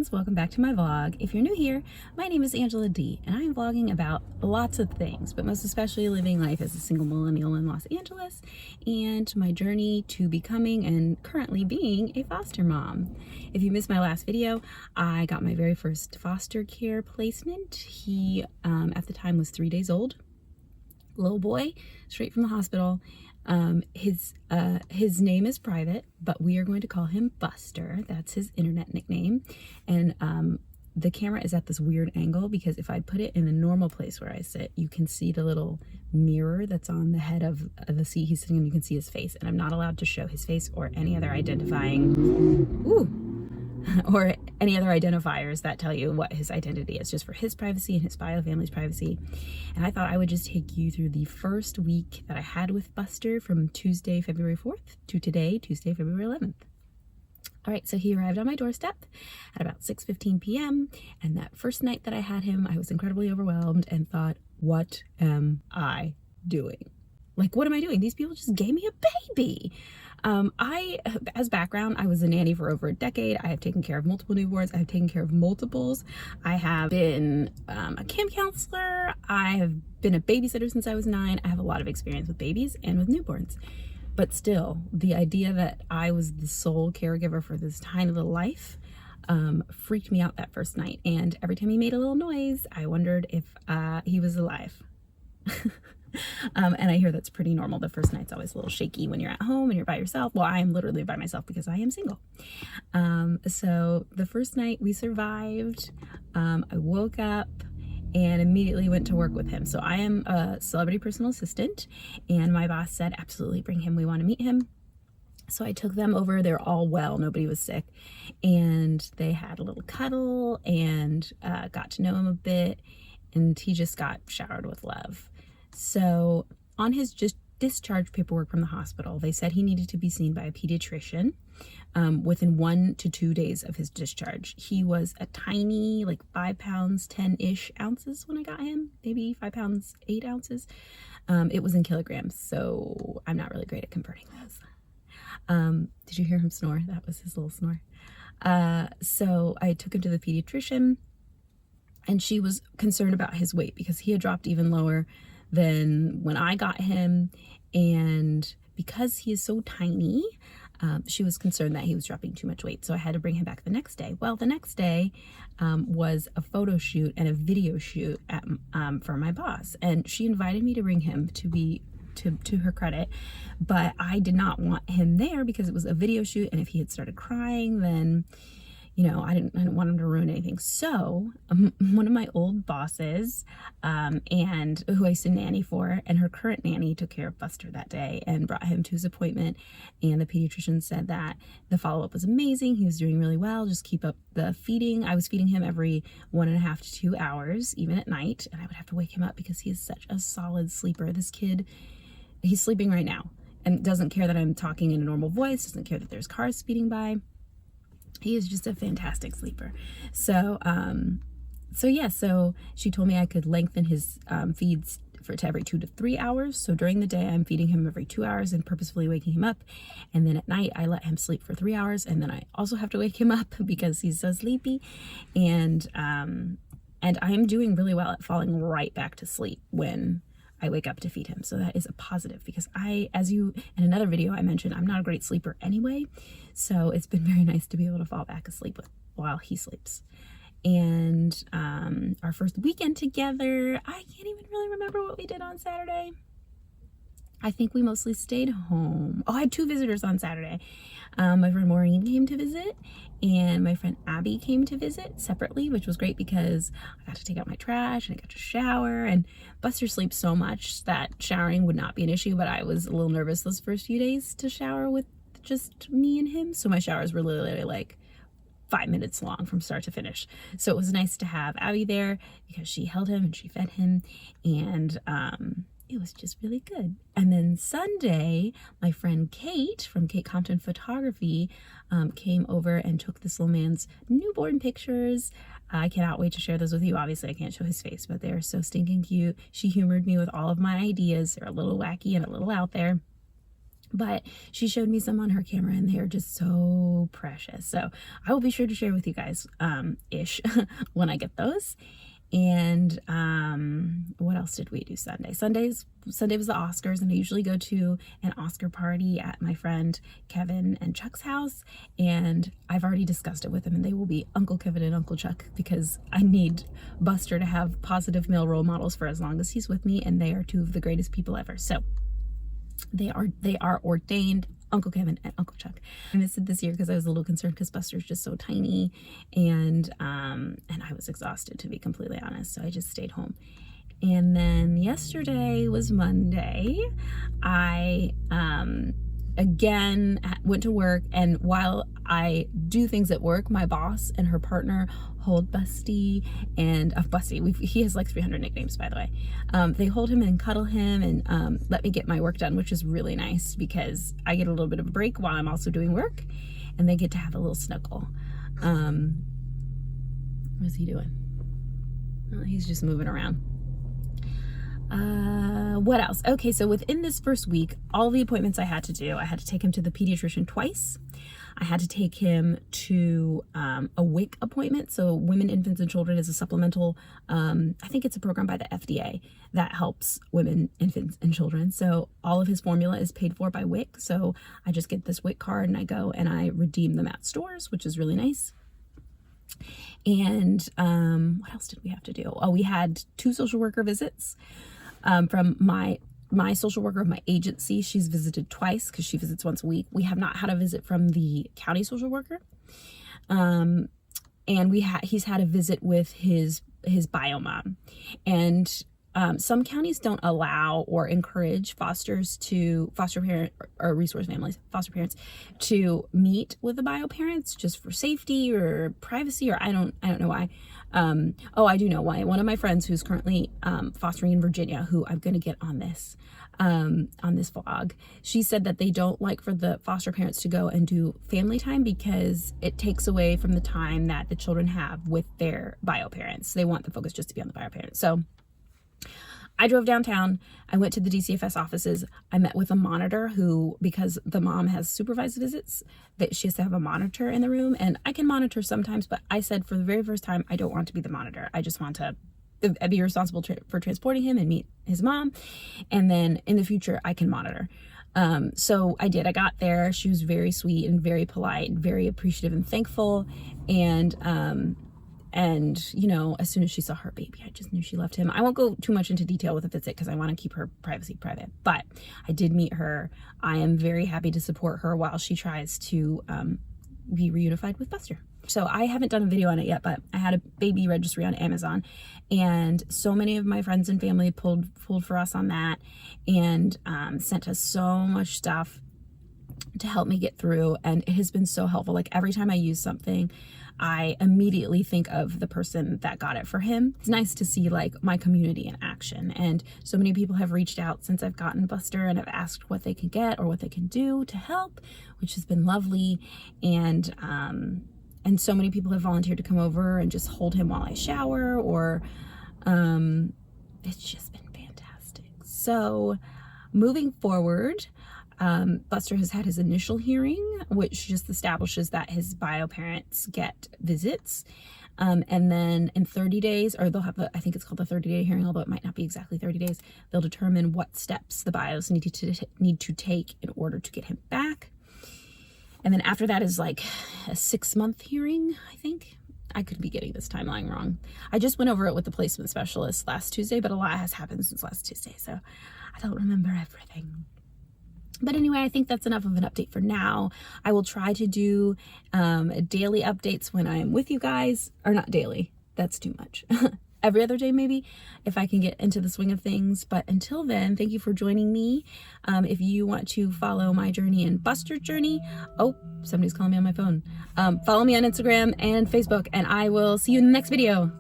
friends, welcome back to my vlog. If you're new here, my name is Angela D and I am vlogging about lots of things, but most especially living life as a single millennial in Los Angeles and my journey to becoming and currently being a foster mom. If you missed my last video, I got my very first foster care placement. He at the time was 3 days old, little boy, straight from the hospital. His name is private, but we are going to call him Buster. That's his internet nickname. And the camera is at this weird angle because if I put it in the normal place where I sit, you can see the little mirror that's on the head of the seat he's sitting on. You can see his face, and I'm not allowed to show his face or any other or any other identifiers that tell you what his identity is, just for his privacy and his family's privacy. And I thought I would just take you through the first week that I had with Buster from Tuesday, February 4th to today, Tuesday, February 11th. All right, so he arrived on my doorstep at about 6:15 p.m. And that first night that I had him, I was incredibly overwhelmed and thought, what am I doing? Like, what am I doing? These people just gave me a baby. As background, I was a nanny for over a decade. I have taken care of multiple newborns. I have taken care of multiples. I have been a camp counselor. I have been a babysitter since I was 9. I have a lot of experience with babies and with newborns. But still, the idea that I was the sole caregiver for this tiny little life freaked me out that first night. And every time he made a little noise, I wondered if he was alive. And I hear that's pretty normal. The first night's always a little shaky when you're at home and you're by yourself. Well, I am literally by myself because I am single. So the first night we survived. I woke up and immediately went to work with him. So I am a celebrity personal assistant, and my boss said, absolutely, bring him. We want to meet him. So I took them over. They're all well. Nobody was sick. And they had a little cuddle and got to know him a bit. And he just got showered with love. So on his discharge paperwork from the hospital, they said he needed to be seen by a pediatrician within 1 to 2 days of his discharge. He was a tiny, like 5 pounds, 10-ish ounces when I got him, maybe 5 pounds, 8 ounces. It was in kilograms, so I'm not really great at converting those. Did you hear him snore? That was his little snore. So I took him to the pediatrician, and she was concerned about his weight because he had dropped even lower than when I got him, and because he is so tiny, she was concerned that he was dropping too much weight, so I had to bring him back the next day. Well, the next day was a photo shoot and a video shoot for my boss, and she invited me to bring him to her credit, but I did not want him there because it was a video shoot, and if he had started crying, then I didn't want him to ruin anything. So one of my old bosses, and who I used to nanny for, and her current nanny took care of Buster that day and brought him to his appointment. And the pediatrician said that the follow-up was amazing. He was doing really well. Just keep up the feeding. I was feeding him every 1.5 to 2 hours, even at night. And I would have to wake him up because he is such a solid sleeper. This kid, he's sleeping right now and doesn't care that I'm talking in a normal voice, doesn't care that there's cars speeding by. He is just a fantastic sleeper. So she told me I could lengthen his feeds to every 2 to 3 hours. So during the day, I'm feeding him every 2 hours and purposefully waking him up. And then at night, I let him sleep for 3 hours. And then I also have to wake him up because he's so sleepy. And I'm doing really well at falling right back to sleep when I wake up to feed him. So that is a positive because as you, in another video I mentioned, I'm not a great sleeper anyway. So it's been very nice to be able to fall back asleep while he sleeps. And our first weekend together, I can't even really remember what we did on Saturday. I think we mostly stayed home. Oh, I had 2 visitors on Saturday. My friend Maureen came to visit, and my friend Abby came to visit separately, which was great because I got to take out my trash and I got to shower. And Buster sleeps so much that showering would not be an issue, but I was a little nervous those first few days to shower with just me and him. So my showers were literally like 5 minutes long from start to finish. So it was nice to have Abby there because she held him and she fed him, and it was just really good. And then Sunday, my friend Kate from Kate Compton Photography came over and took this little man's newborn pictures. I cannot wait to share those with you. Obviously, I can't show his face, but they're so stinking cute. She humored me with all of my ideas. They're a little wacky and a little out there. But she showed me some on her camera and they are just so precious. So I will be sure to share with you guys ish when I get those. And what else did we do Sunday? Sunday was the Oscars, and I usually go to an Oscar party at my friend Kevin and Chuck's house, and I've already discussed it with them, and they will be Uncle Kevin and Uncle Chuck because I need Buster to have positive male role models for as long as he's with me, and they are two of the greatest people ever. So they are ordained Uncle Kevin and Uncle Chuck. I missed it this year because I was a little concerned because Buster's just so tiny, and I was exhausted, to be completely honest, so I just stayed home. And then yesterday was Monday. I again went to work, and while I do things at work, my boss and her partner hold Busty, and Busty, he has like 300 nicknames, by the way. They hold him and cuddle him and let me get my work done, which is really nice because I get a little bit of a break while I'm also doing work, and they get to have a little snuggle. What's he doing? Oh, he's just moving around. What else? Okay, so within this first week, all the appointments I had to do, I had to take him to the pediatrician twice. I had to take him to a WIC appointment. So Women, Infants, and Children is a supplemental, I think it's a program by the FDA that helps women, infants, and children. So all of his formula is paid for by WIC. So I just get this WIC card and I go and I redeem them at stores, which is really nice. And what else did we have to do? Oh, we had 2 social worker visits from my social worker of my agency. She's visited twice because she visits once a week. We have not had a visit from the county social worker. And he's had a visit with his bio mom. And some counties don't allow or encourage foster parent or resource families, foster parents, to meet with the bio parents just for safety or privacy, or I don't know why. I do know why. One of my friends who's currently fostering in Virginia, who I'm going to get on this vlog, she said that they don't like for the foster parents to go and do family time because it takes away from the time that the children have with their bio parents. They want the focus just to be on the bio parents. So I drove downtown. I went to the DCFS offices. I met with a monitor who, because the mom has supervised visits, that she has to have a monitor in the room, and I can monitor sometimes, but I said for the very first time, I don't want to be the monitor. I just want to be responsible for transporting him and meet his mom, and then in the future I can monitor. So I did. I got there. She was very sweet and very polite and very appreciative and thankful, and you know, as soon as she saw her baby, I just knew she loved him. I won't go too much into detail with the visit because I want to keep her privacy private, but I did meet her. I am very happy to support her while she tries to be reunified with Buster. So I haven't done a video on it yet, but I had a baby registry on Amazon, and so many of my friends and family pulled for us on that, and sent us so much stuff to help me get through, and it has been so helpful. Like every time I use something, I immediately think of the person that got it for him. It's nice to see like my community in action, and so many people have reached out since I've gotten Buster and have asked what they can get or what they can do to help, which has been lovely. And so many people have volunteered to come over and just hold him while I shower, or it's just been fantastic. So moving forward, Buster has had his initial hearing, which just establishes that his bio parents get visits. And then in 30 days, or they'll have I think it's called the 30-day hearing, although it might not be exactly 30 days, they'll determine what steps the bios need to take in order to get him back. And then after that is like a 6-month hearing, I think. I could be getting this timeline wrong. I just went over it with the placement specialist last Tuesday, but a lot has happened since last Tuesday, so I don't remember everything. But anyway, I think that's enough of an update for now. I will try to do daily updates when I'm with you guys, or not daily, that's too much. Every other day maybe, if I can get into the swing of things. But until then, thank you for joining me. If you want to follow my journey and Buster's journey, oh, somebody's calling me on my phone. Follow me on Instagram and Facebook, and I will see you in the next video.